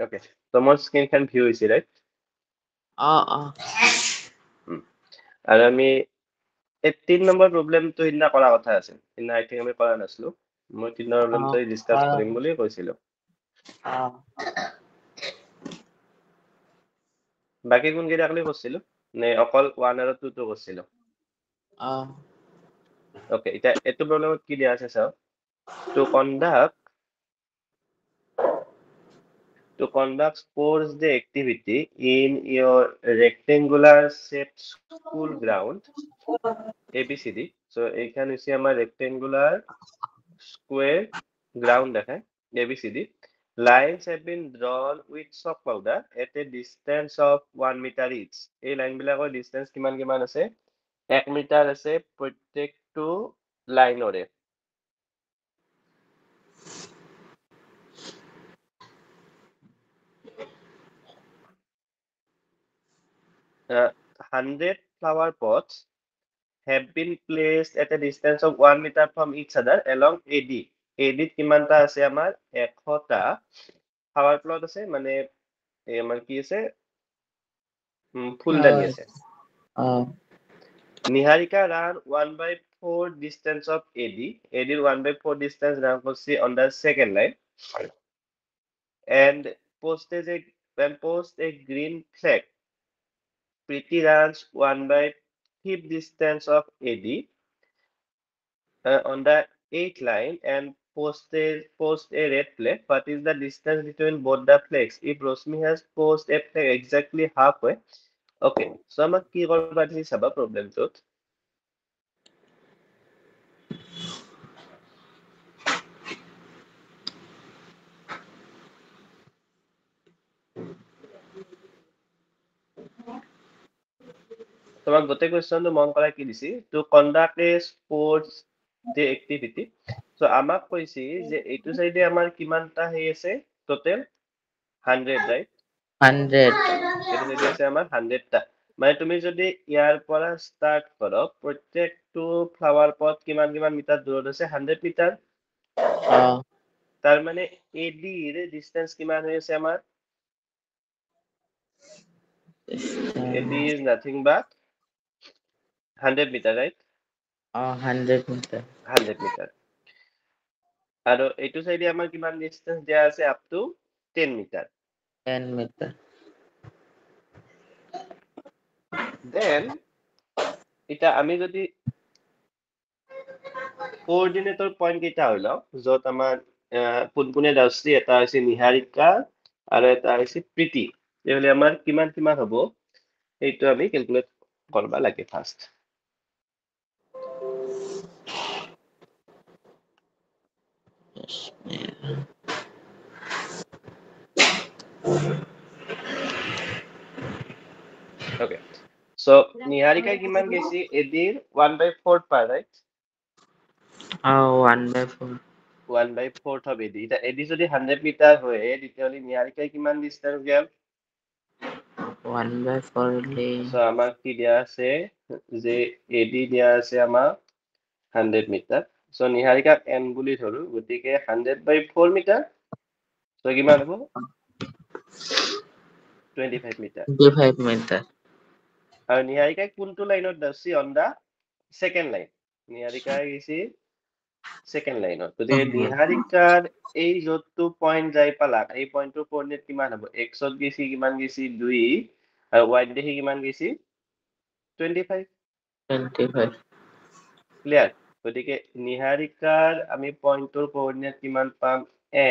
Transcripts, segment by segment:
Okay, so মোৰ স্ক্ৰীনখন view হৈছে right আৰু আমি 18 নম্বৰ প্ৰবলেমটো সিদিনা কৰা কথা আছিল সিদিনা আই থিংক আমি কৰা নাছিলো মই 3 নম্বৰ প্ৰবলেমটো ডিসকাস কৰিম বুলি কৈছিলো বাকি কোন কেইটা আকলি কৰিছিলো নে অকল 1 আৰু 2 টো কৰিছিলো ওকে এটা এটো প্ৰবলেমত কি দিয়া আছে চাও to conduct sports day activity in your rectangular shaped school ground ABCD so এখানে হচ্ছে আমার rectangular square ground দেখায় ABCD lines have been drawn with chalk powder at a distance of 1 meter each এই লাইন বিলাকৰ distance কিমান কিমান আছে 1 metre আছে প্ৰত্যেকটো লাইনৰে 100 flower pots have been placed at a distance of 1 meter from each other along AD. AD কিমানটা আছে আমাৰ 100টা flower plot আছে মানে আমাৰ কি আছে ফুলদানি আছে Niharika ran 1/4 distance of AD. AD 1/4 distance ran on the second line and post a green flag. Preeti runs 1/5 distance of AD on the 8th line and post a red flag. What is the distance between both the flags? If Rosmi has posted a flag exactly halfway, okay. So আমাক কি কৰবা দিছি চাবা প্ৰবলেমটোত তোমাক গোটেই কোৱেশ্চনটো মন কৰাই কি দিছি to conduct A sports day activity so আমাক কৈছি যে এইটো সাইডে আমাৰ কিমানটা হে আছে টোটাল 100 ৰাইট 100 এইটো সাইডে আছে আমাৰ 100টা মানে তুমি যদি ইয়াৰ পৰা স্টাৰ্ট কৰো প্ৰত্যেকটো ফ্লাৱাৰ পট কিমান কিমান মিটাৰ দূৰত আছে 100 মিটাৰ তাৰ মানে এডি ৰ ডিসটেন্স কিমান হৈ আছে আমাৰ AD is nothing but 100 meter, right? 100 meter. 100 meter. আৰু এইটো সাইডে আমাৰ কিমান ডিসটেন্স দিয়া আছে up to 10 meter. 10 meter. Then এটা আমি যদি কোঅৰ্ডিনেটৰ পয়েন্ট কেইটা হইল যত আমাৰ পুনপুনে দাসি এটা আছে নিহাৰিকা আৰু এটা আছে প্ৰীতি এহলে আমাৰ কিমান কিমান হ'ব এইটো আমি ক্যালকুলেট কৰবা লাগে ফাৰ্স্ট Okay. So Niharika কিমান গেছি এদিৰ 1/4 পাৰ রাইট 1/4 1/4 হবে এডি এটা এডি যদি 100 মিটার হয় তেতিয়াহলে নিহারিকা কিমান ডিসটেন্স গেল 1/4 লে সো আমাক কি দিয়া আছে যে এডি দিয়া আছে আমাক 100 মিটার সো নিহারিকা n বুলি ধৰু গতিকে 100/4 মিটাৰ সো কিমান হ'ব 25 মিটাৰ 25 মিটাৰ আৰু নিহাৰিকা কোনটো লাইনত দাসি on the second line Niharika গেছি সেকেন্ড লাইনত গতিকে নিহাৰিকাৰ এই যতটো পয়েন্ট যাই পালা এই পয়েন্টৰ কোঅৰ্ডিনেট কিমান হ'ব x ত গেছি কিমান গেছি 2 আৰু y ত দেখি কিমান গেছি 25 ক্লিয়াৰ গতিকে নিহাৰিকাৰ আমি পয়েন্টৰ কোঅর্ডিনেট কিমান পাম a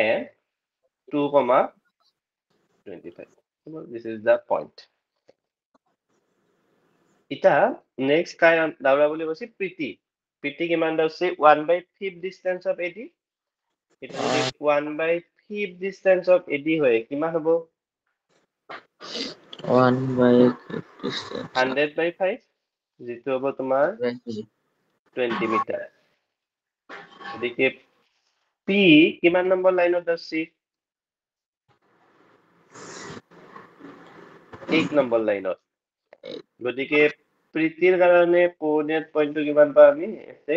2,25 this is the point এটা নেক্সট কাই দাউৰা বুলি কৈছি প্ৰীতি প্ৰীতি কিমান দাউছে 1/5 distance of AD এটা যদি 1/5 distance of AD হয় কিমান হ'ব 1/5 distance 100/5 যেটো হ'ব তোমাৰ 20 মিটাৰ গতিকে P কিমান নম্বৰ লাইনত আছে 8 নম্বৰ লাইনত গতিকে প্ৰীতিৰ কাৰণে কোঅৰ্ডিনেট পয়েন্টটো কিমান পাম আমি এতে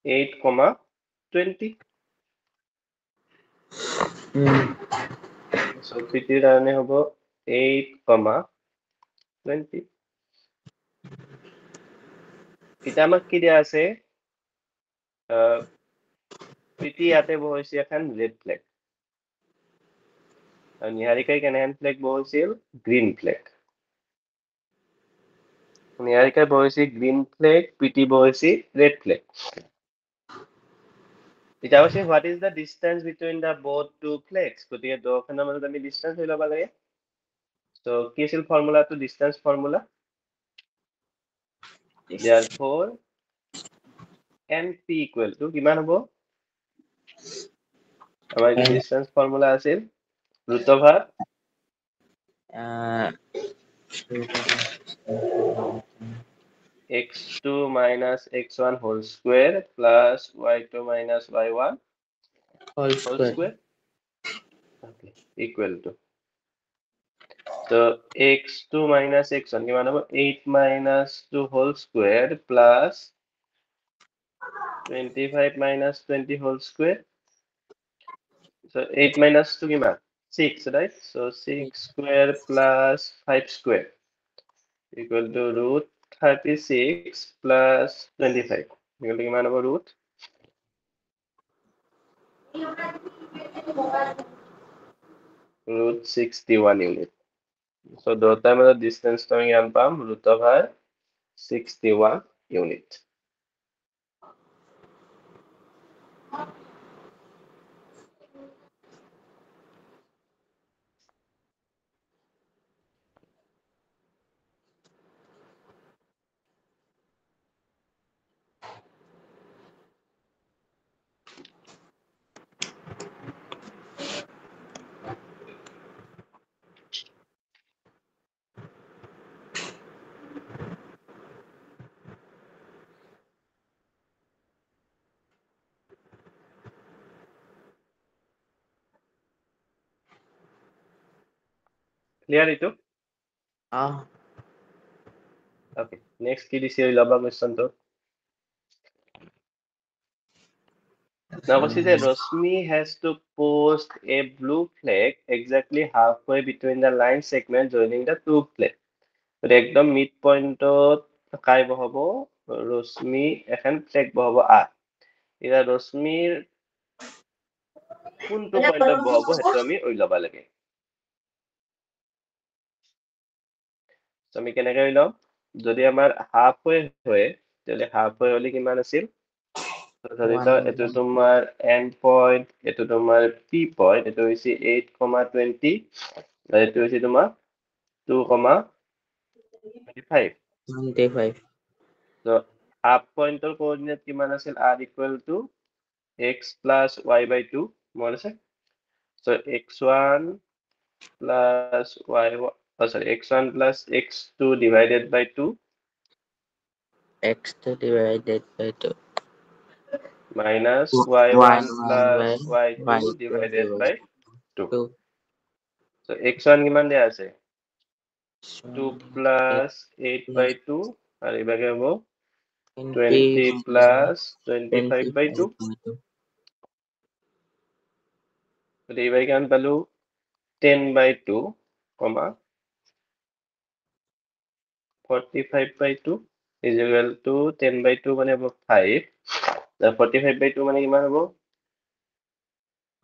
8,20 So PT কাৰণে হ'ব 8,20 এটা আমাক কি দিয়া আছে PT ইয়াতে বহাইছে এখন ৰেড ফ্লেগ আৰু নিহাৰিকাই কেনেহেন ফ্লেগ বহাইছিল গ্ৰীণ ফ্লেগ নিহাৰিকাই বহাইছে গ্ৰীণ ফ্লেগ PT বহাইছে ৰেড ফ্লেগ এটা হৈছে what is the distance between the both two flags গতিকে দুখনৰ মাজত আমি ডিসটেন্স হৈ ল'ব লাগে so কি আছিল ফৰ্মুলাটো distance formula therefore np equal to কিমান হ'ব আমাৰ এই ডিসটেন্স ফৰ্মুলা আছিল root over x2 minus x1 whole square plus y2 minus y1 whole square okay equal to so x2 minus x1 কিমান হ'ব 8 minus 2 whole square plus 25 minus 20 whole square so 8 minus 2 কিমান 6 right so 6 square plus 5 square equal to root 36 plus 25 equal to কিমান হ'ব root root 61 unit so দুটাৰ মাজত ডিসটেন্সটো আমি কিমান পাম root over 61 unit clear itu okay next কি দিছে ওলাবা কোৱেশ্চনটো now we see that Rosmi has to post a blue flag exactly halfway between the line segment joining the two flags so ekdom mid point kai bahabo Rosmi এখন flag bahabo a ira Rosmir কোনটো পয়েন্টত বহাব হেতু আমি ওই লবা লাগে আমি কেনেকৈ ওই লম যদি আমাৰ হাফ ওয়ে হয় তাহলে হাফ ওয়ে হলে কিমান আছিল ধৰি লও এটো তোমাৰ এন্ড পয়েন্ট এটো তোমাৰ পি পয়েন্ট এটো হৈছে 8,20 আৰু এটো হৈছে তোমাৰ 2,25 so হাফ পয়েন্টৰ কোঅর্ডিনেট কিমান আছিল r equal to x plus y by 2 মনে আছে so x1 plus y1 sorry x1 plus x2 divided by 2 x2 divided by 2 minus y1 plus y2 divided by 2 so x1 কিমান দিয়া আছে 2 plus 8 by 2 আৰু ইবাগে হ'ব 20 plus 25 by 2 so ইবাগে কিমান পালো 10 by 2 comma 45 by 2 is equal to 10 by 2 মানে হ'ব 5 45 by 2 মানে কিমান হ'ব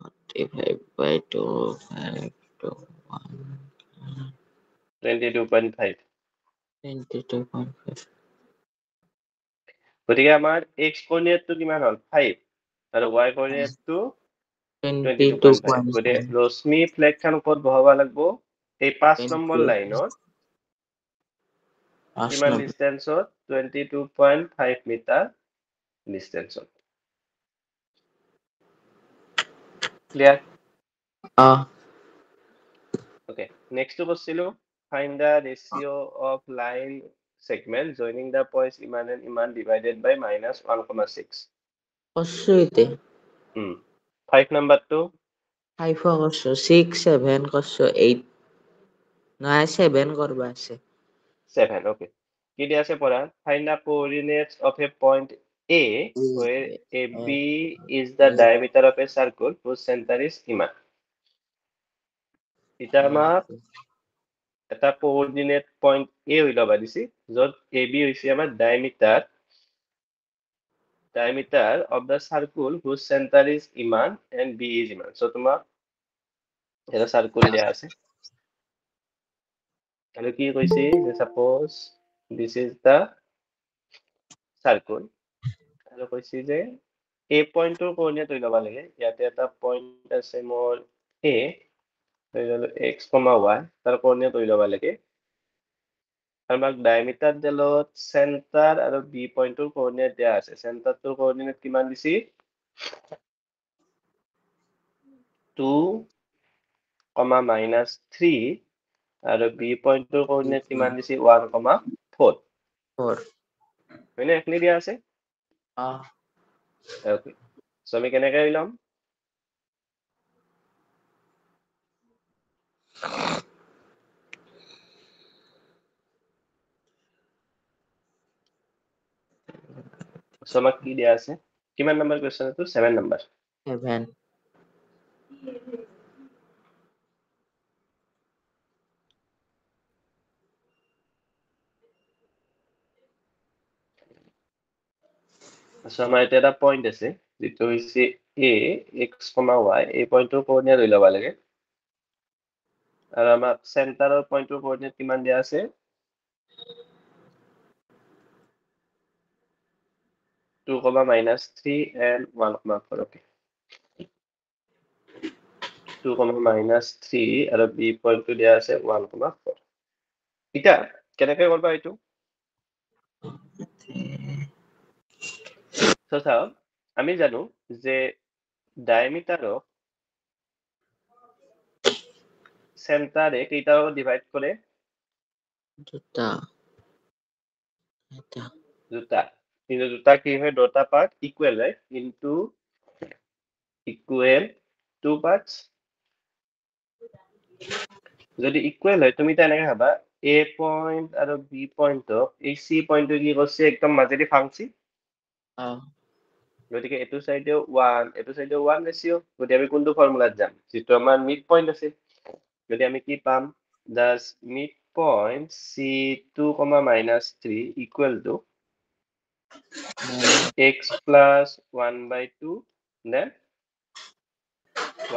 45 by 2 5 to 1 22.5 22.5 গতিকে আমাৰ x কোঅৰ্ডিনেটটো কিমান হ'ল 5 আৰু y কোঅৰ্ডিনেটটো 22.5 গতিকে ৰশ্মি ফ্লেগখন ক'ত বহাব লাগিব এই 5 নম্বৰ লাইনত কিমান ডিসটেন্সত 22.5 মিটাৰ ডিসটেন্সত ক্লিয়াৰ okay next to কৈছিলো find the ratio of line segment joining the points iman and iman divided by minus 1,6 কসুইতে 5 number 2 5 কসু 6 7 কসু 8 নাই 7 করবা আছে 7 okay কি দিয়া আছে পড়া find the coordinates of a point A where AB is the diameter of a circle whose center is iman এটা আমাক এটা কোঅৰ্ডিনেট পইণ্ট A হৈ ল'বা দিছি য'ত AB হৈছে আমাৰ diameter of the circle whose center is ইমান and B is ইমান so তোমাক এটা সার্কেল দিয়া আছে আৰু কি কৈছে যে suppose this is the circle আৰু কৈছে যে A পইণ্টৰ কোঅৰ্ডিনেট হৈ ল'বা লাগে ইয়াতে এটা পইণ্ট আছে মোৰ A হৈ গ'ল x, y তাৰ কোঅৰ্ডিনেট হৈ ল'বা লাগে আমাক ডায়ামিটাৰ ডেলত সেন্টাৰ আৰু B পইণ্টৰ কোঅৰ্ডিনেট দিয়া আছে সেন্টাৰটোৰ কোঅৰ্ডিনেট কিমান দিছি 2, -3 আৰু B পইণ্টৰ কোঅৰ্ডিনেট কিমান দিছি 1, 4 হয়নে এখিনি দিয়া আছে ওকে সো আমি কেনেকৈ ল'ম সো আমাক কি দিয়া আছে কিমান নম্বৰ কোৱেশ্চন এইটো 7 নম্বৰ 7 সো আমাৰ এটা এটা পইণ্ট আছে যেটো হৈছে A x, y এই পইণ্টৰ কোঅৰ্ডিনেট হৈ ল'বা লাগে আৰু আমাক সেন্টাৰৰ পইণ্টৰ কোঅৰ্ডিনেট কিমান দিয়া আছে 2, -3 and 1, 4 okay 2, -3 আৰু B পইণ্টটো দিয়া আছে 1, 4 এটা কেনেকৈ কৰবা এইটো সো চাও আমি জানো যে ডায়ামিটাৰক সেন্টারে কেইটা ডিভাইড করে দুটা দুটা কিন্তু দুটা কি হয় দুটা part equal right into equal to parts যদি ইকুয়াল হয় তুমি তা এনেকে ভাবা A পয়েন্ট আর B পয়েন্টক এই C পয়েন্টে কি করছে একদম মাজেদি ভাঙছি গতিকে এটু সাইডে 1 এটু সাইডে 1 রেশিও গতি আমি কোনটো ফর্মুলাত যাম যেটো আমাৰ মিড পয়েন্ট আছে যদি আমি কি পাম thus mid point C2, -3 equal to x plus 1/2 then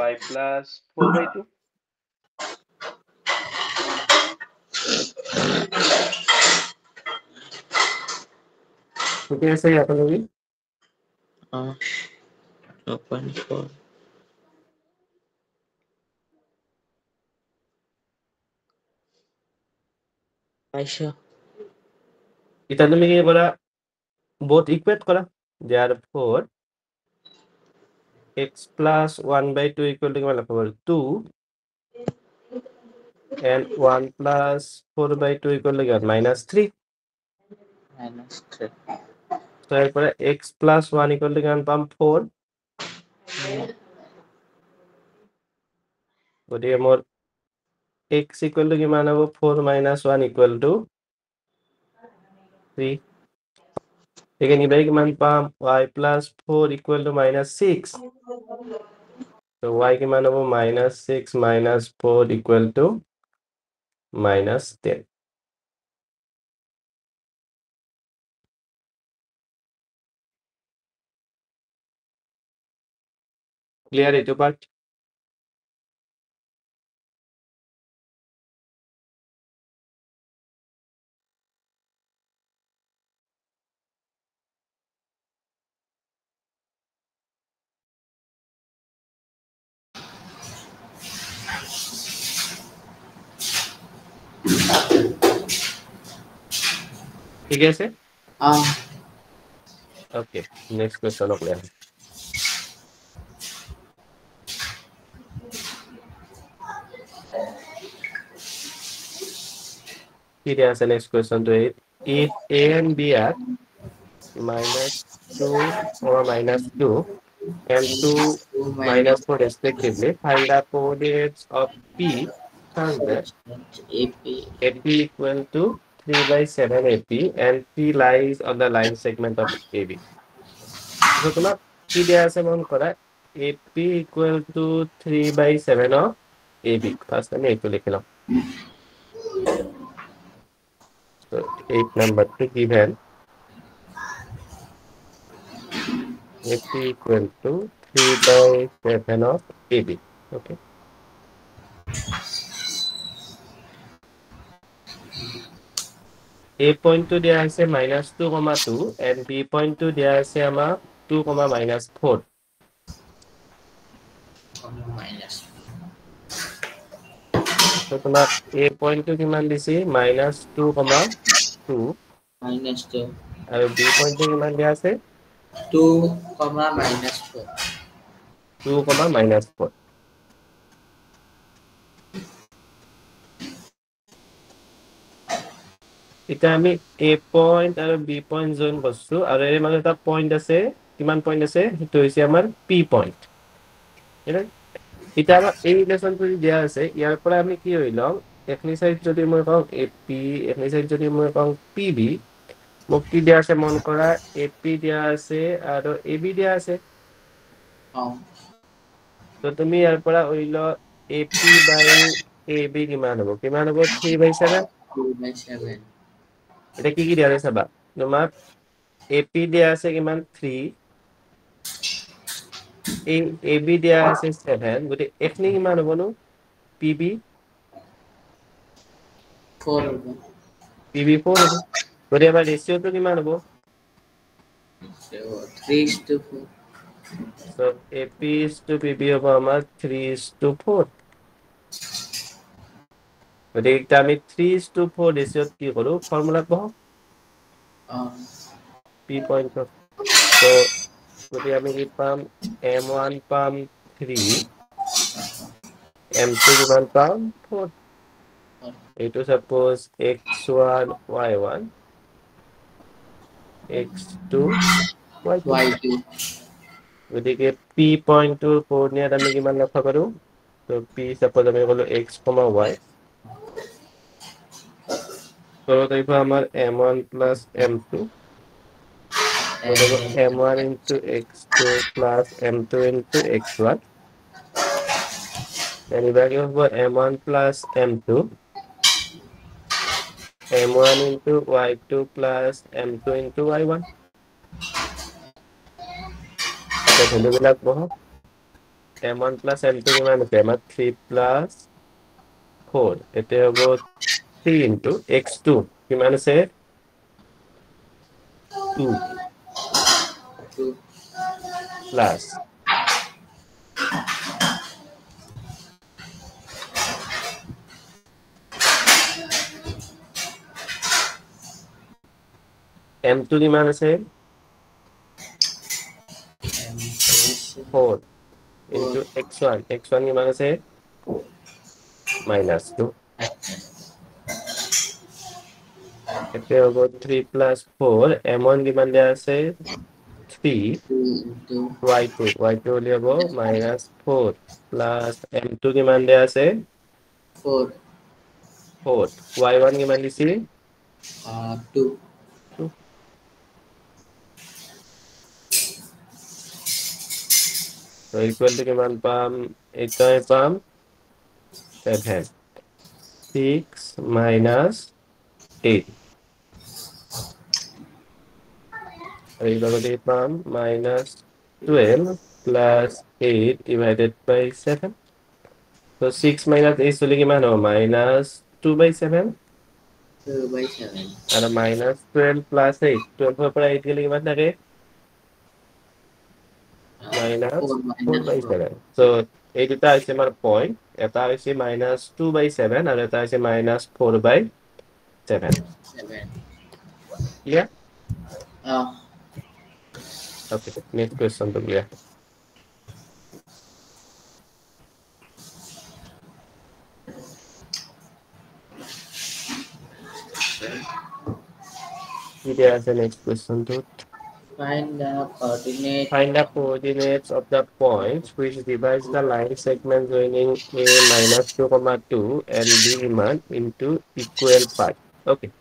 y plus 4/2 okay আছে আপোনালোকে 2.4 পাইছো এটা তুমি কি কৰা both equate কৰা therefore x plus 1/2 equal to কিমান লিখব 2 and 1 plus 4/2 equal to -3 so এরপরে x plus 1 equal to কিমান পাম 4 গতিকে মোৰ x equal to কিমান হ'ব 4 - 1 equal to 3 এখানে নিবাই কিমান পাম y plus 4 equal to -6 so y কিমান হ'ব -6 - 4 equal to -10 clear এইটো part ঠিক আছে okay next question of clear here is the next question to it if a and b are -2 or -2 and 2 -4 respectively find the coordinates of p such that AP equal to 3/7 AP and P lies on the line segment of AB. So তোমাক কি দিয়া আছে মন কৰা AP equal to 3/7 of AB first আমি এইটো লিখি লম so 8 number to given AP equal to 3/7 of AB okay A point to দিয়া আছে -2,2 and B point to দিয়া আছে আমাৰ 2, -4 মাইনাছ so তোমাক A point to কিমান দিছি -2,2 -2 আৰু B point to কিমান দিয়া আছে 2, -4 2, -4 এতিয়া আমি A point আৰু B point জইন কৰছো আৰু এই মানে এটা পইণ্ট আছে কিমান পইণ্ট আছে সেইটো হৈছে আমাৰ P point এতিয়া আমাৰ এই ৰিলেশ্যনটো দিয়া আছে ইয়াৰ পৰা আমি কি হৈ লম এখনি সাইড যদি মই কওঁ AP এখনি সাইড যদি মই কওঁ PB মোক কি দিয়া আছে মন কৰা AP দিয়া আছে আৰু AB দিয়া আছে তো তুমি ইয়াৰ পৰা ওইল AP by AB কিমান হ'ব 3/7 2/7 এটা কি দিয়া আছে চাবা তোমাক AP দিয়া আছে কিমান 3 AB দিয়া আছে 7 গতি এখনি কিমান হ'ব নো PB 4 হ'ব PB 4 হ'ব গতি আমাৰ ৰেশিওটো কিমান হ'ব 3:4 so AP is to PB হ'ব আমাৰ 3:4 গতি এটা আমি 3:4 ৰেশিওত কি কৰো ফৰ্মুলাত বহাও P point so গতি আমি কি পাম M1 পাম 3 M2 কিমান পাম 4 এইটো suppose x1 y1 x2 y2 গতিকে P পইণ্টটোৰ কোঅৰ্ডিনেট আমি কিমান লেখা পাৰো তো P সাপোজ আমি কলো x, y তো তাইব আমাৰ M1 plus M2 M1 into x2 plus M2 into x1 then value of M1 plus M2 M1 into y2 plus M2 into y1 the value বিলাক বহাওক M1 plus M2 কিমান আছে আমাৰ 3 plus 4 এতে হ'ব 3 into x2 কিমান আছে 2 plus M2 কিমান আছে 4 into x1 কিমান আছে -2 এতে হ'ব 3 plus 4 M1 কিমান দিয়া আছে 3 y2 হলি হ'ব -4 plus M2 কিমান দিয়া আছে 4 y1 কিমান দিছিল 2 2 so equal to কিমান পাম এটাই পাম 7 6 minus 8 এই লগতে পাম -12 plus 8 divided by 7 so 6 minus 8 হলে কিমান হ'ব -2/7 আৰু -12 plus 8 12 ৰ পৰা 8 গলে কিমান থাকে -4/7 so এই দুটা হৈছে আমাৰ পইণ্ট এটা হৈছে -2/7 আৰু এটা হৈছে -4/7 clear okay next question to clear there is the next question to Find the coordinate find the coordinates of the points which divides the line segment joining a -2,2 and b into equal parts okay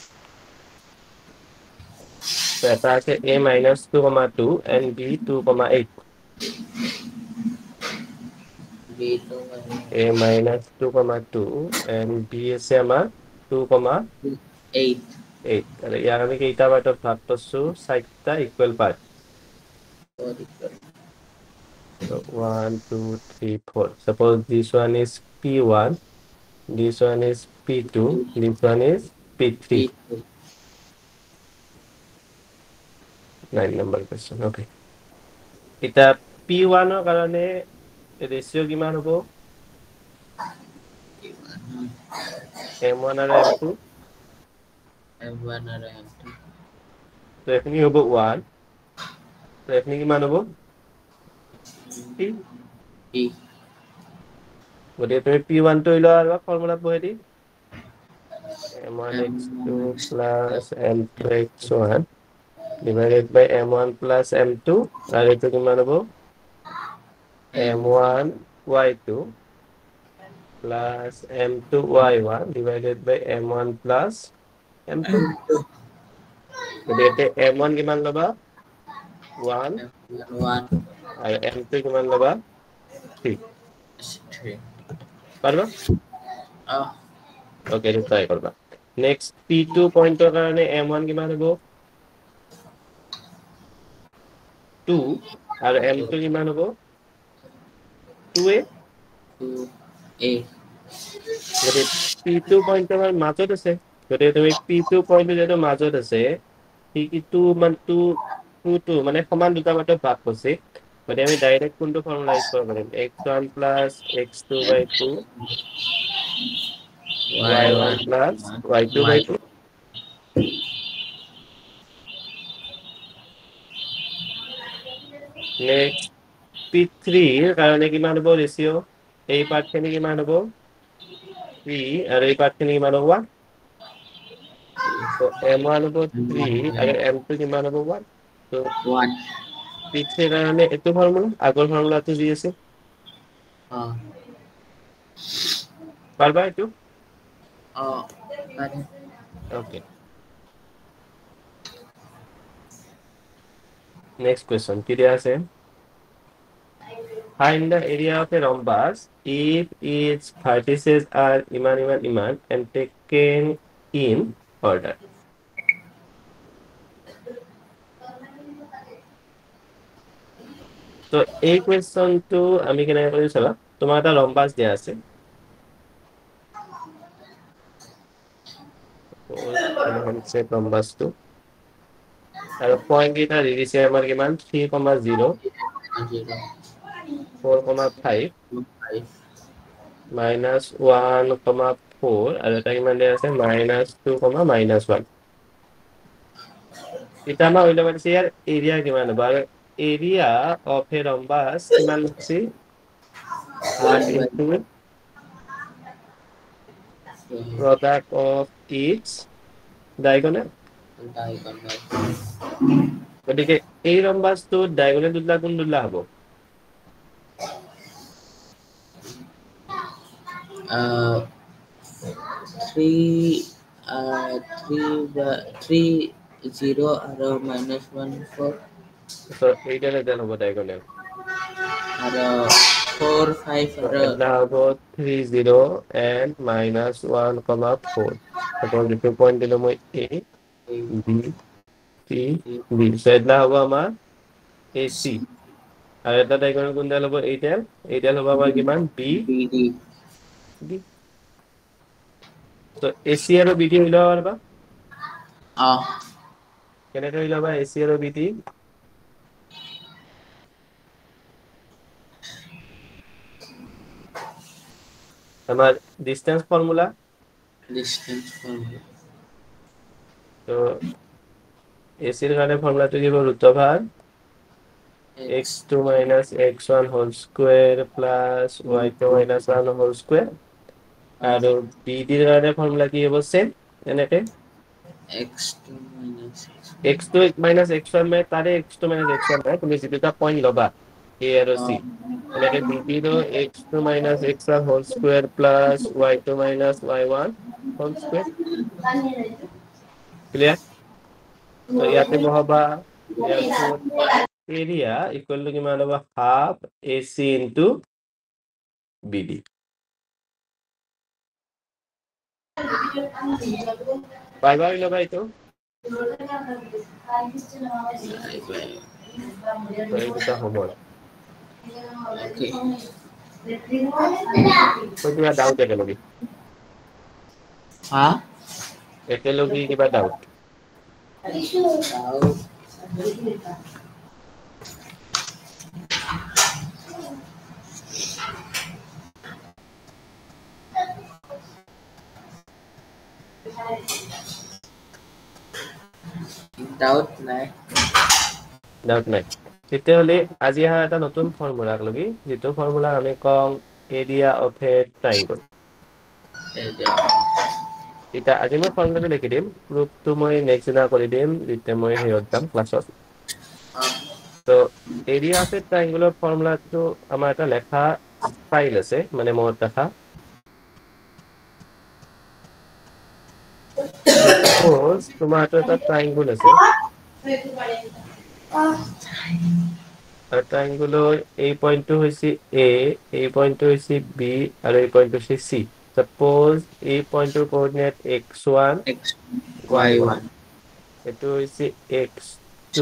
so এটা আছে a -2,2 and b 2,8 a minus 2,2 and b আছে আমাৰ 2,8 আৰু ইয়াক আমি কেইটা পাৰ্টত ভাগ কৰিছো 4টা equal part so 1 2 3 4 suppose this one is p1 this one is p2 this one is p3 9 number question okay এটা p1 ৰ কাৰণে ৰেশিও কিমান হ'ব m1 আৰু m2 তো এখিনি হ'ব 1 তো এখিনি কিমান হ'ব 3 গতিকে তুমি p1 টো লও আৰু ফৰ্মুলা বহাই দি m1x2 plus m2x1 divided by m1 plus m2 আৰু এটো কিমান হ'ব m1 y2 plus m2 y1 divided by m1 plus m2 গতিকে m1 কিমান লবা 1 আৰু m2 কিমান লবা 3 পাৰবা ওকে ট্ৰাই কৰবা নেক্সট p2 পয়েন্টৰ কাৰণে m1 কিমান হ'ব 2 আৰু m2 কিমান হ'ব 2a গতিকে p2 পয়েন্টৰ মাজত আছে গতিকে তুমি p2 পয়েন্ট যেটো মাজত আছে কি 2 মানে সমান দুটা পাৰ্টত ভাগ কৰিছে গতিকে আমি ডাইৰেক্ট কোনটো ফৰ্মুলা ইউজ কৰিব পাৰিম x1 plus x2 by 2 y1 plus y2 by 2 next p3 ৰ কাৰণে কিমান হ'ব ৰেশিও এই পাৰ্টখিনি কিমান হ'ব 3 আৰু এই পাৰ্টখিনি কিমান হ'ব 1 so m1 হ'ব 3 আৰু m2 কিমান হ'ব 1 so p3 ৰ কাৰণে এইটো ফৰ্মুলা আগৰ ফৰ্মুলাটো যি আছে পারবা একটু ওকে নেক্সট কোয়েশ্চন কি দেয়া আছে find the area of a rhombus if its vertices are iman and taken in order so এই কোয়েশ্চনটো আমি কেনেকৈ কৰি চাবা তোমাৰ এটা ৰম্বাস দিয়া আছে কনসেপ্ট ৰম্বাসটো আৰু পয়েন্ট কেইটা দি দিছে আমাৰ কিমান 3,0 4,5 minus 1,4 আৰু এটা কিমান দিয়া আছে minus 2, minus 1 এটা আমাৰ ওইলা পাইছে ইয়াৰ এৰিয়া কিমান হ'ব আৰু এৰিয়া অফ এ ৰম্বাস কিমান আছে r into product of its diagonal গতিকে এই ৰম্বাসটো ডায়াগোনাল দুটা কোন দুটা হ'ব 0 আৰু minus 1 4 so এইটা এটা হ'ব ডায়াগোনাল আৰু 4 5 so আৰু এটা হ'ব 3 0 and minus 1,4 suppose এইটো পয়েন্ট দিলো মই a b c d so এটা হ'ব আমাৰ ac আৰু এটা ডায়াগোনাল কোনটা হ'ব এইটা হ'ব আমাৰ কিমান b BD d so ac আৰু bd হইলো পাৰবা কেনেকৈ হইলো বা ac আৰু bd আমার ডিসটেন্স ফর্মুলা তো ac এর কারণে ফর্মুলাটো কি হবে রুটওভার x2 minus x1 whole square plus y2 minus 1 whole square আৰু bd এর কারণে ফর্মুলা কি হবে সেম এনেকে x2 minus x2 minus x1 মানে তারে x2 minus x1 মানে তুমি যেটা পয়েন্ট লবা a আৰু c এনেকে bd ৰ x2 minus x1 whole square plus y2 minus y1 whole square clear তো ইয়াতে বহাবা therefore area equal to কিমান হ'ব half ac into BD. Bye lova ito. So ito sa homework. Okay. Pwede ba doubt ekelogি? Ha? Ekelogি কিবা doubt? Doubt নাই। Doubt নাই। তেতিয়াহ'লে আজি অহা এটা নতুন ফৰ্মুলাক লগি যিটো ফৰ্মুলা আমি কওঁ এৰিয়া অফ এ ট্ৰাইংগল। এতিয়া আজি মই ফৰ্মুলাটো লিখি দিম, প্ৰুফটো মই নেক্সট দিনা কৰি দিম যেতিয়া মই হেৰিত যাম ক্লাছত। তো এৰিয়া অফ এ ট্ৰাইংগলৰ ফৰ্মুলাটো আমাৰ এটা লেখা ষ্টাইল আছে, মানে মনত ৰাখা। Suppose তোমাৰ এটা ট্ৰাইংগল আছে। আৰু ট্ৰাইংগলৰ এই পইণ্টটো হৈছে A, এই পইণ্টটো হৈছে B, আৰু এই পইণ্টটো হৈছে C। Suppose এই পইণ্টৰ কোঅৰ্ডিনেট x1, y1, এইটো হৈছে x2,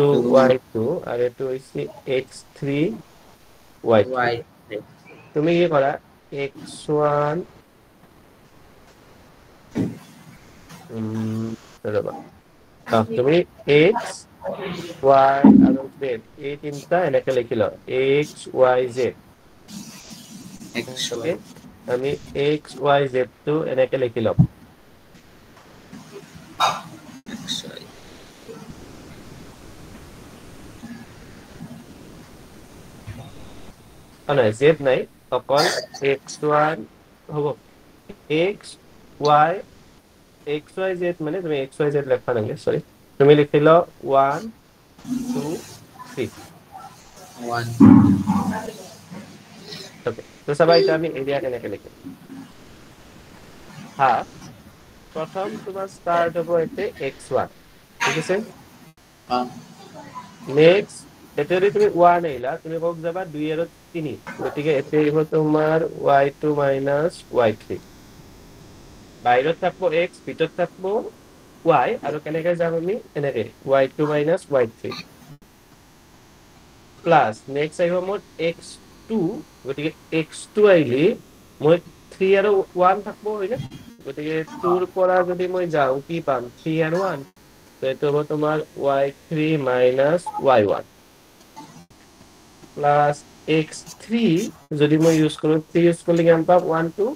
y2, আৰু এইটো হৈছে x3, y3। তুমি কি কৰা x1 ৰবা তুমি x, y আৰু z এই তিনিটা এনেকে লিখি লওঁ x, y, z। Okay? আমি x, y, z টো এনেকে লিখি লওঁ। নাই z নাই, অকল x1 হ'ব। x, y, x, y, z মানে তুমি x, y, z লেখা নালাগে, সৰি। তুমি লিখি লওঁ 1, 2, 3। Okay. তো চাবা এতিয়া আমি এৰিয়া কেনেকে লিখিম। হাফ প্ৰথম তোমাৰ ষ্টাৰ্ট হ'ব এতে x1, ঠিক আছে। নেক্সট এতিয়া যদি তুমি 1 আহিলা তুমি কওক যাবা 2 আৰু 3, গতিকে এতিয়া আহিব তোমাৰ y2 minus y3। বাহিৰত থাকবো x, ভিতৰত থাকবো y, আৰু কেনেকে যাম আমি এনেকে y2 minus y3 plus next আহিব মোৰ x2, গতিকে x2 আহিলে মই 3 আৰু 1 থাকবো হয়নে, গতিকে 2 ৰ পৰা যদি মই যাওঁ কি পাম 3 আৰু 1, তো এইটো হ'ব তোমাৰ y3 minus y1 plus x3 যদি মই ইউজ কৰো 3 ইউজ কৰলে কিমান পাম 1, 2,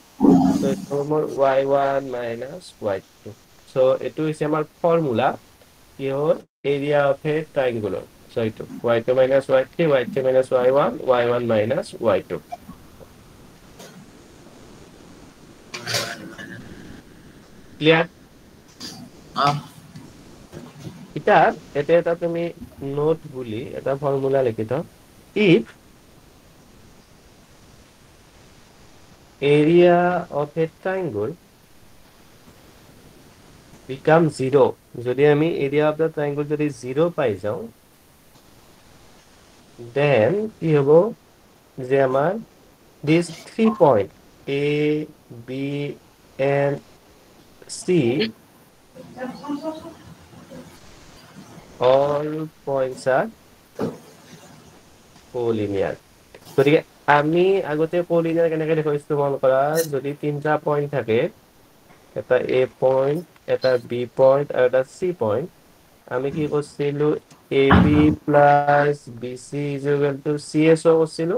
তো এইটো হ'ব মোৰ y1 minus y2। সো এইটো হৈছে আমাৰ ফৰ্মুলা কিহৰ এৰিয়া অফ এ ট্ৰাইংগলৰ। So এইটো y2 minus y3, y3 minus y1, y1 minus y2। Clear? এটা এটা তুমি নোট বুলি এটা ফৰ্মুলা লিখি থওঁ। If area of a triangle become 0, যদি আমি area of the triangle যদি 0 পাই যাওঁ, then কি হ'ব যে আমাৰ these 3 point A, B and C all points are collinear। গতিকে আমি আগতে collinear কেনেকে দেখুৱাইছিলো মনত কৰা, যদি তিনটা পইণ্ট থাকে, এটা A পইণ্ট, এটা B পইণ্ট আৰু এটা C পইণ্ট, আমি কি কৰিছিলো AB plus BC is equal to CSO কৰিছিলো।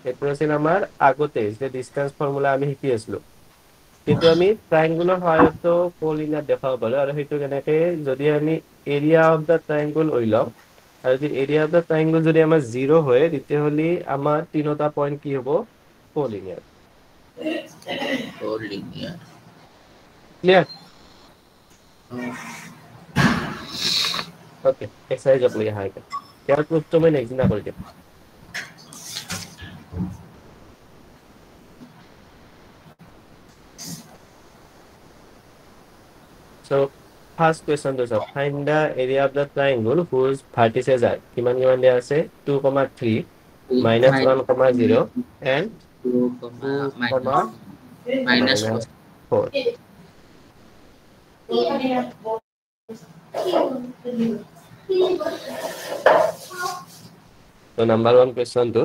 এইটো আছিল আমাৰ আগতে যে ডিসটেন্স ফৰ্মুলা আমি শিকি আছিলো। কিন্তু আমি ট্ৰাইংগুলৰ সহায়তো কোলিনিয়াৰ দেখাব পাৰো, আৰু সেইটো কেনেকে যদি আমি এৰিয়া অফ দা ট্ৰাইংগল লৈ লওঁ, আৰু যদি এৰিয়া অফ দা ট্ৰাইংগল যদি আমাৰ 0 হয় তেতিয়াহ'লে আমাৰ তিনিটা পইণ্ট কি হ'ব কোলিনিয়াৰ। ক্লিয়াৰ? ওকে, এক্সাৰসাইজত লৈ আহা এতিয়া। ইয়াৰ প্ৰুফটো মই নেক্সট দিনা কৰি দিম। So first question to solve, find the area of the triangle whose vertices are কিমান কিমান দিয়া আছে 2, 3 minus 1 comma 0 and 2 2 comma comma minus minus 4. 4. So number 1 question to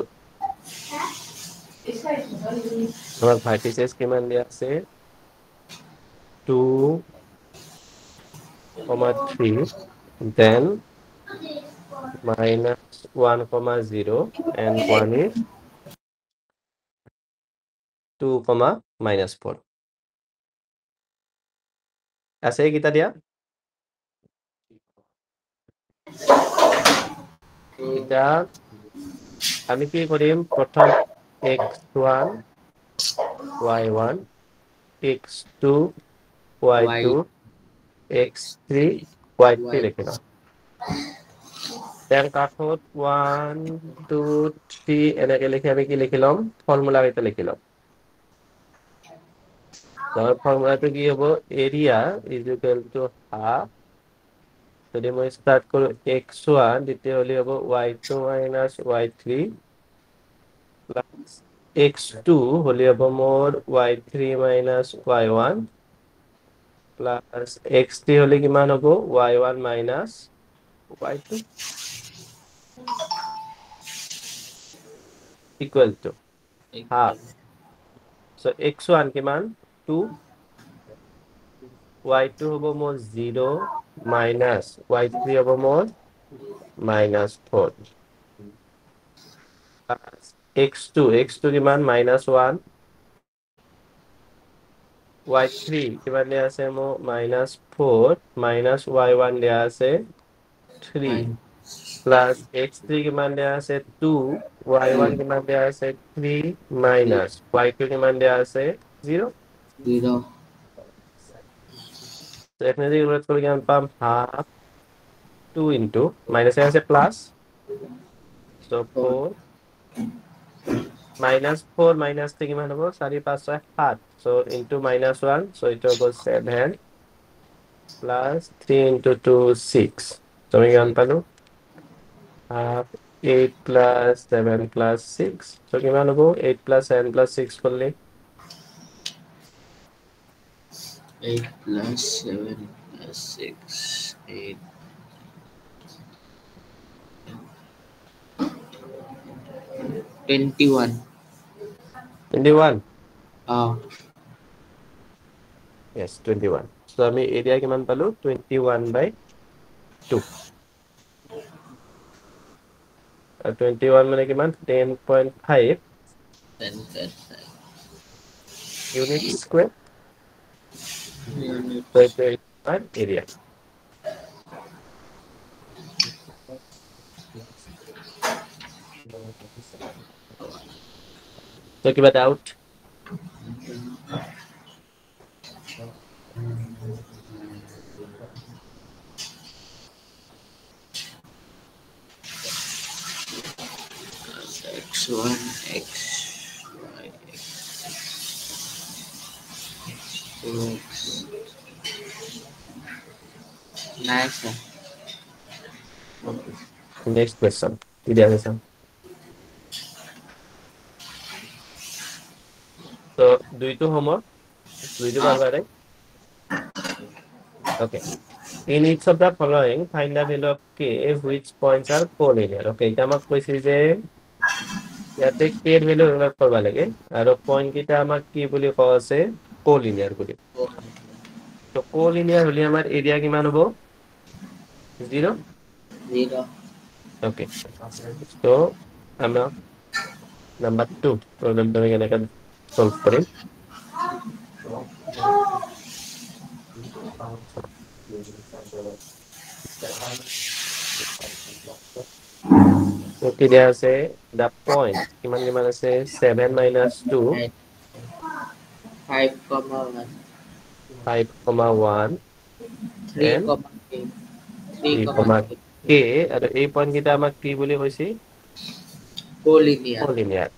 our vertices কিমান দিয়া আছে 2 comma 3 then minus 1 comma 0 and 1 is 2 comma minus 4 আছে এইকেইটা দিয়া এটা আমি কি কৰিম প্ৰথম x1 y1 x2 y2 x3 y3 লিখি লওঁ then কাষত 1 2 3 এনেকে লিখি আমি কি লিখি ল'ম ফৰ্মুলা কেইটা লিখি ল'ম তাৰ ফৰ্মুলাটো কি হ'ব area is equal to half যদি মই স্টাৰ্ট কৰোঁ x1 তেতিয়াহ'লে হ'ব y2 minus y3 plus x2 হ'লে হ'ব মোৰ y3 minus y1 plus x3 হ'লে কিমান হ'ব y1 minus y2 equal to half. So x1 কিমান 2 y2 হ'ব মোৰ 0 minus y3 হ'ব মোৰ minus 4 plus x2 কিমান minus 1 y3 কিমান দিয়া আছে মোৰ minus 4 minus y1 দিয়া আছে 3 plus x3 কিমান দিয়া আছে 2 y1 কিমান দিয়া আছে 3 minus y2 কিমান দিয়া আছে 0 so এখানে যদি ইউনিট করে কিমান পাম half 2 into minus এ আছে plus so 4 minus 4 minus 3 কিমান হ'ব 4 5 6 7 so into minus 1 so it will 7 plus 3 into 2 6 so আমি কিমান পালো half 8 plus 7 plus 6 so কিমান হ'ব 8 plus 7 plus 6 করলে 8 plus 7 plus 6 8 21 21 yes 21 so আমি এরিয়া কিমান পালো 21/2 আর 21 মানে কিমান 10.5 unit square unit so এটা our area so কিবা doubt x1 x y x 2 x nice sir. next question কি দিয়া আছে so দুইটো হোমৱৰ্ক দুইটো বাৰবাৰে okay in each of the following find the value of k which points are collinear okay এটা আমাক কৈছে যে ইয়াতে k এর ভ্যালু উল্লেখ করবা লাগে আর পয়েন্ট কিটা আমাক কি বলি কোৱা আছে কোলিনিয়ার বলি তো কোলিনিয়ার হলি আমার এরিয়া কিমান হ'ব 0 okay so আমরা নাম্বার 2 প্রবলেমটা আমি কেনেকা সলভ করিম ওকে দেয়া আছে দা পয়েন্ট কিমান কিমান আছে 7 minus 2 5 comma 1 5,1 3 and comma 3, k আৰু এই পয়েন্ট কিটা আমাক কি বুলি কৈছি collinear কোলিনিয়ার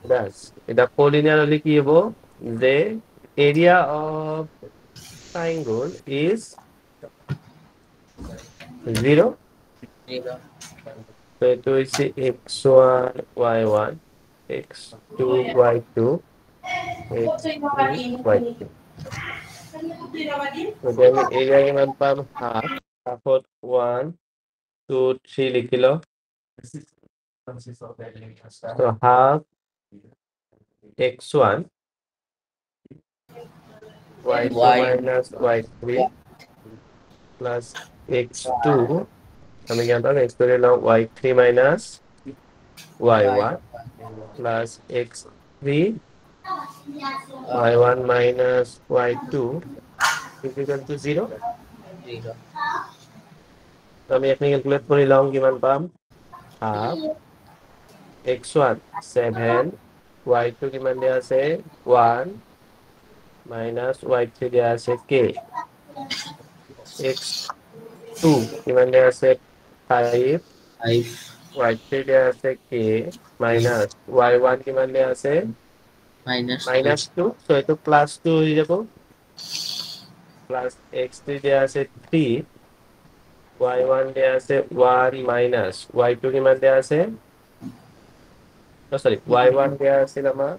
বাস এটা কোলিনিয়ার হলে কি হবো যে area of triangle is 0 0 তো এইটো হৈছে x1 y1 x2 y2 x3 y3 গতিকে আমি এৰিয়া কিমান পাম হাফ হাফত 1 2 3 লিখি লওঁ so half x1 y2 minus y3 plus x2 আমি কিমান পাম x2 লৈ লওঁ y3 minus y1 plus x3 y1 minus y2 is equal to 0 0 তো আমি এখানে ক্যালকুলেট করে লওঁ কিমান পাম half x1 7 y2 কিমান দিয়া আছে 1 minus y3 দিয়া আছে k x2 কিমান দিয়া আছে 5 5 y3 দিয়া আছে k minus y1 কিমান দিয়া আছে minus minus 2 so এটো plus 2 হয়ে যাব plus x3 দিয়া আছে 3 y1 দিয়া আছে 1 minus y2 কিমান দিয়া আছে sorry y1 দিয়া আছিল আমাৰ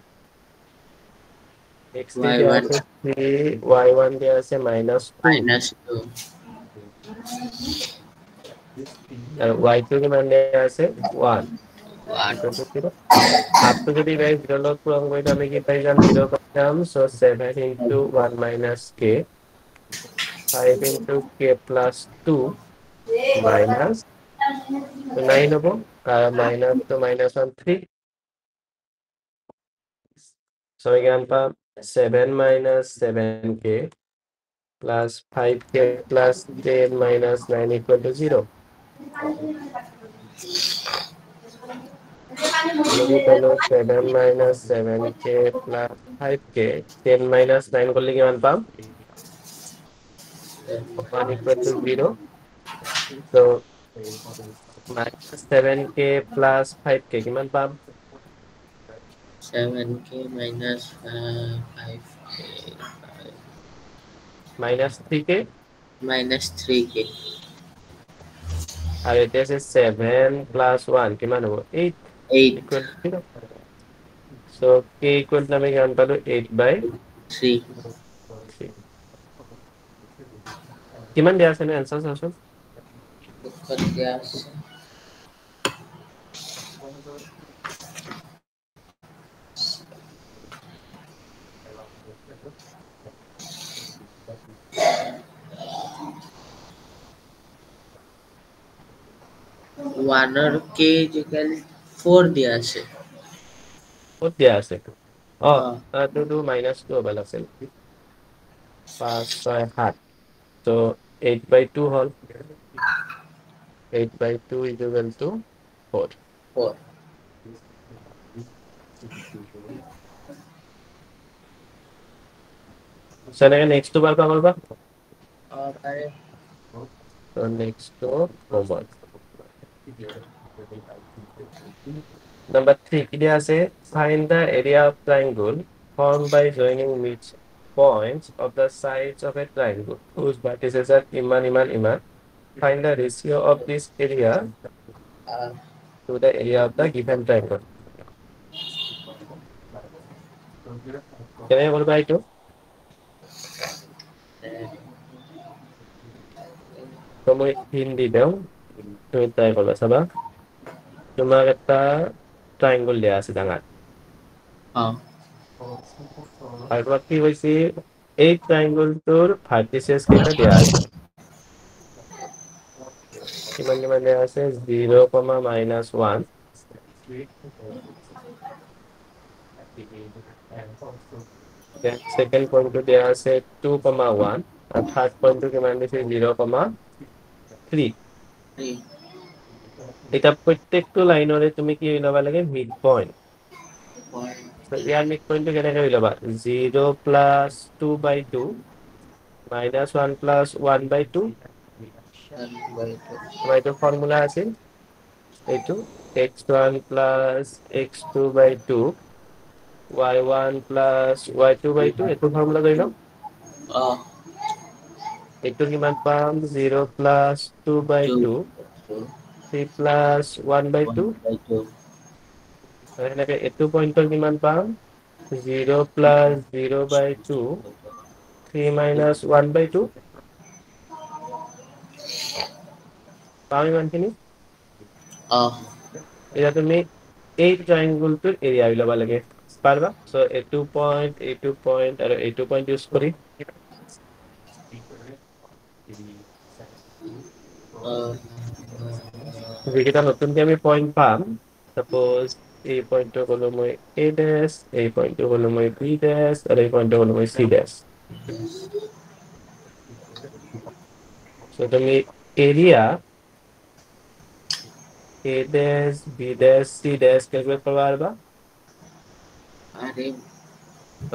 x3 দিয়া y1 আছে 3 y1 দিয়া আছে minus 2 minus 2 আৰু y2 কিমান দিয়া আছে 1 1 equal to 0 হাফটো যদি গাইজ 0 লগত পূৰণ কৰি আমি কি পাই যাম 0 পাই যাম so 7 into 1 minus k 5 into k plus 2 minus 9 হ'ব minus to minus 1 3 so we can পাম 7 minus 7k plus 5k plus 10 minus 9 equal to 0 আমি পেলো 7 minus 7k plus 5k 10 minus 9 করলে কিমান পাম 1 equal to 0 so minus 7k plus 5k কিমান পাম 7k minus 5k minus 3k minus 3k আর এটা আছে 7 plus 1 কিমান হ'ব 8 8 equal to 0 so k equal to আমি কিমান পালো 8 by 3 3 কিমান দিয়া আছে নে आंसर চাওচোন উত্তর দেয়া আছে 1 আর k ইকুয়াল 4 দেয়া আছে ক'ত দিয়া আছে অ অ এইটো minus 2 হ'ব লাগিছিল 5 6 7 so 8 by 2 hall 8 by 2 is equal to 4 4 so এনেকে next to বাৰ কৰিবা और अरे so next to homework number 3 কি দিয়া আছে find the area of triangle formed by joining mid points of the sides of a triangle whose vertices are iman find the ratio of this area to the area of the given triangle কেনেকৈ কৰিবা এইটো তো মই হিন্দি দিওঁ তুমি try কৰিবা চাবা তোমাক এটা ট্ৰাইংগল দিয়া আছে ডাঙৰ हाँ আৰু তোমাক কি কৈছে এই ট্ৰাইংগলটোৰ ভাৰ্টিচেছ কেইটা দিয়া আছে কিমান কিমান দিয়া আছে 0, -1 then second পইণ্টটো দিয়া আছে 2, 1 আৰু থাৰ্ড পইণ্টটো কিমান দিছে 0, 3 এটা প্ৰত্যেকটো লাইনৰে তুমি কি উলাবা লাগে মিড পইণ্ট so ইয়াৰ মিড পইণ্টটো কেনেকৈ উলাবা 0 plus 2 by 2 minus 1 plus 1 by 2 আমাৰ এইটো ফৰ্মুলা আছিল এইটো x1 plus x2 by 2 y1 plus y2 by 2 এইটো ফৰ্মুলা লৈ লওঁ हाँ এইটো কিমান পাম 0 প্লাছ 2/2 3 প্লাছ 1/2 এনেকে এইটো পইণ্টৰ কিমান পাম 0 প্লাছ 0/2 3 মাইনাছ 1/2 পাম ইমানখিনি এতিয়া তুমি এই ট্ৰাইংগুলটোৰ এৰিয়া উলিয়াব লাগে পাৰবা সো এইটো পইণ্ট আৰু এইটো পইণ্ট ইউজ কৰি যেকেইটা নতুনকে আমি পইণ্ট পাম সাপোজ এই পইণ্টটো ক'লো মই A ডেছ এই পইণ্টটো ক'লো মই B ডেছ আৰু এই পইণ্টটো ক'লো মই C ডেছ সো তুমি area A dash B dash C dash calculate কৰবা পাৰবা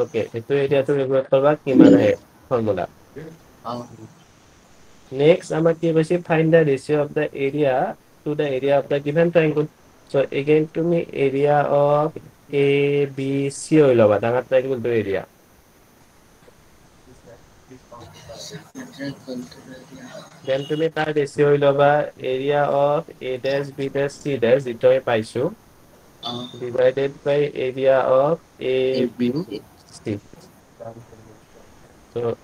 ওকে এইটো এৰিয়াটো ক্যালকুলেট কৰবা কিমান আহে formula Next, I'm going to find the ratio of the area to the area of the given triangle. So again, to me, area of A, B, C, that triangle to area. Then to me, that ratio area of A dash, B dash, C dash, it is divided by area of A, B, C. So,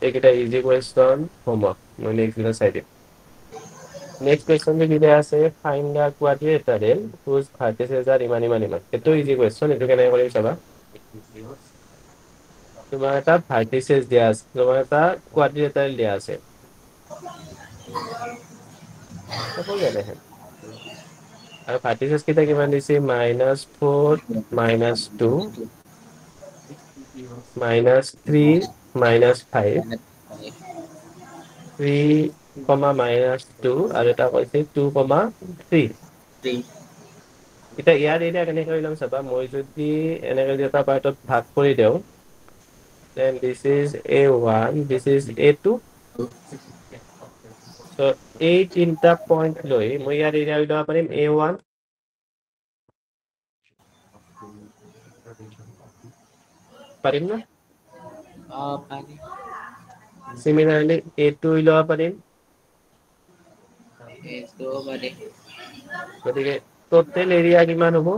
take it an easy question, homework. My next exercise. Next question will be there, find the quadrilateral whose vertices are iman. It's easy question. It can I saba. तुम्हारे पास vertices दिया है, तुम्हारे पास quadrilateral दिया है. Suppose ये है. अब vertices कितना किमान दिसे -4, -2, -3, -5, 3, -2 আৰু এটা কৈছে 2, 3 এটা ইয়াৰ এৰিয়া কেনেকৈ ওলাম চাবা মই যদি এনেকৈ এটা পাৰ্টত ভাগ কৰি দেও then this is A1 this is A2 so এই তিনটা পয়েন্ট লৈ মই ইয়াৰ এৰিয়া উলিয়াব পাৰিম A1 পাৰিম না similarly A2 উলিয়াব পাৰিম গতিকে টোটাল এৰিয়া কিমান হ'ব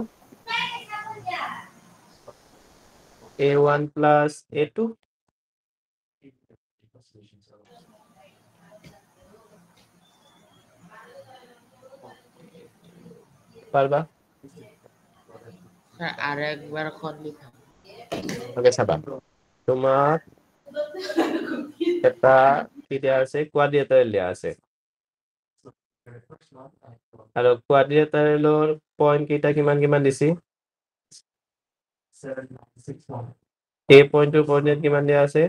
A1 plus A2 পারবা স্যার আর একবার লিখা ওকে চাবা তোমার এটা কি দেয়া আছে কোয়াড্রিলেটারেল দেয়া আছে আৰু কোয়াড্ৰিলেটাৰেলৰ পয়েন্ট কেইটা কিমান দিছি A পয়েন্টৰ কোঅৰ্ডিনেট কিমান দিয়া আছে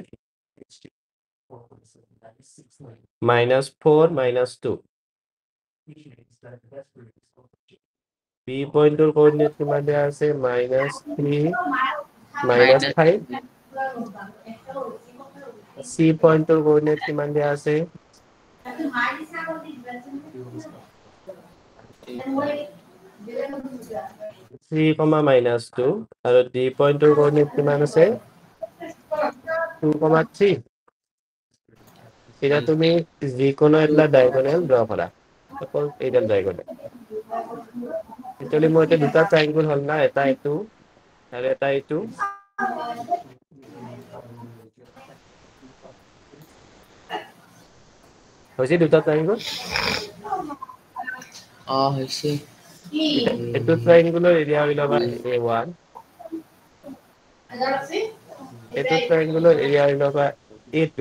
-4 -2 B পয়েন্টৰ কোঅৰ্ডিনেট কিমান দিয়া আছে -3 -5 C পয়েন্টৰ কোঅৰ্ডিনেট কিমান দিয়া আছে 3, -2 আৰু D পয়েন্টৰ কোঅর্ডিনেট কিমান আছে 2, 3 এটা তুমি যিকোনো একটা ডায়াগোনাল ড্র করা সাপোজ এইডাল ডায়াগোনাল একচুয়ালি মই এটা দুটা ট্রায়াঙ্গল হল না এটা এইটো আৰু এটা এইটো হৈছে দুটা ট্ৰায়াঙ্গল হৈছে এইটো ট্ৰায়াঙ্গলৰ এৰিয়া উলিয়াবা A1 এইটো ট্ৰায়াঙ্গলৰ এৰিয়া উলিয়াবা A2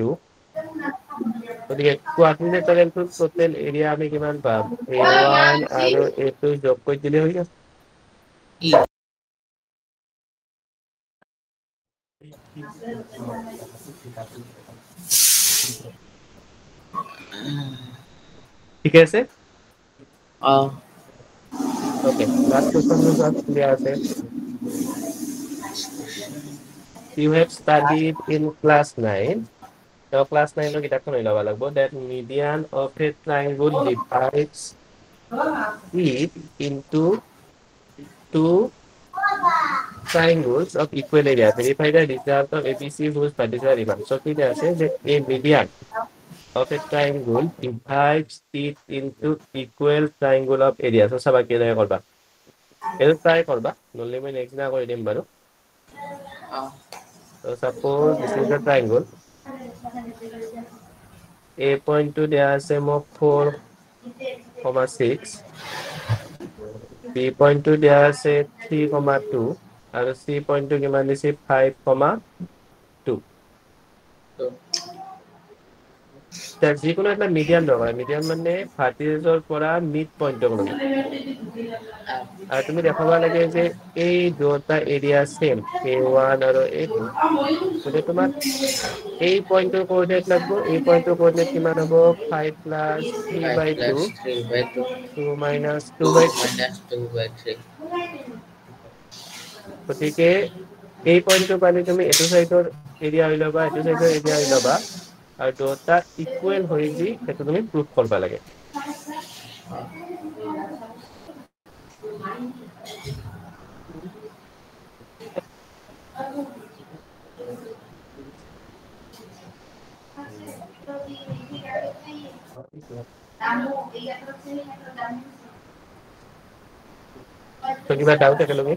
গতিকে কোয়াড্ৰিলেটাৰেলটোৰ টোটাল এৰিয়া আমি কিমান পাম A1 আৰু A2 যোগ কৰি দিলে হৈ যাব ঠিক আছে Okay, last question was clear. You have studied in class 9. Now class 9 kita akan ilawalagbo that median of a triangle divides it into two triangles of equal area. Verify the result of ABC whose particular image. So kita say that a median of a triangle divides it into equal triangle of area. So চাবা কি এনেকৈ কৰবা এইটো try কৰবা নহ'লে মই next দিনা কৰি দিম বাৰু so suppose this is a triangle a point to দিয়া আছে মোক 4,6 b point to দিয়া আছে 3,2 আৰু c point to কিমান দিছে 5,2 যিকোনো এটা মিডিয়ান দৰকাৰ মিডিয়ান মানে ভাৰ্টিজৰ পৰা মিড পইণ্টক লগে আৰু তুমি দেখাব লাগে যে এই দুটা এৰিয়া সেম a1 আৰু a2 গতিকে তোমাৰ এই পইণ্টৰ কোঅৰ্ডিনেট লাগব এই পইণ্টৰ কোঅৰ্ডিনেট কিমান হ'ব 5 plus 3/2 2 minus 2/3 গতিকে এই পইণ্টটো পালে তুমি এইটো সাইডৰ এৰিয়া হৈ ল'বা এইটো সাইডৰ এৰিয়া হৈ ল'বা আৰু দুটা ইকুৱেল হৈ যি সেইটো তুমি প্ৰুভ কৰিব লাগে তো কিবা ডাউট একেলগে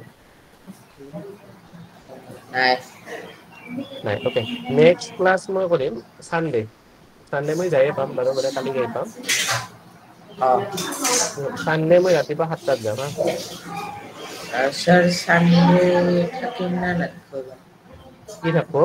নাই ওকে নেক্সট ক্লাস মই কৰিম সানডে মই যায়ে পাম বাৰু মানে কালি যাই পাম সানডে মই ৰাতিপুৱা 7টাত যাম হা Sir, Sunday থাকিম না নাথাকিব? কি থাকব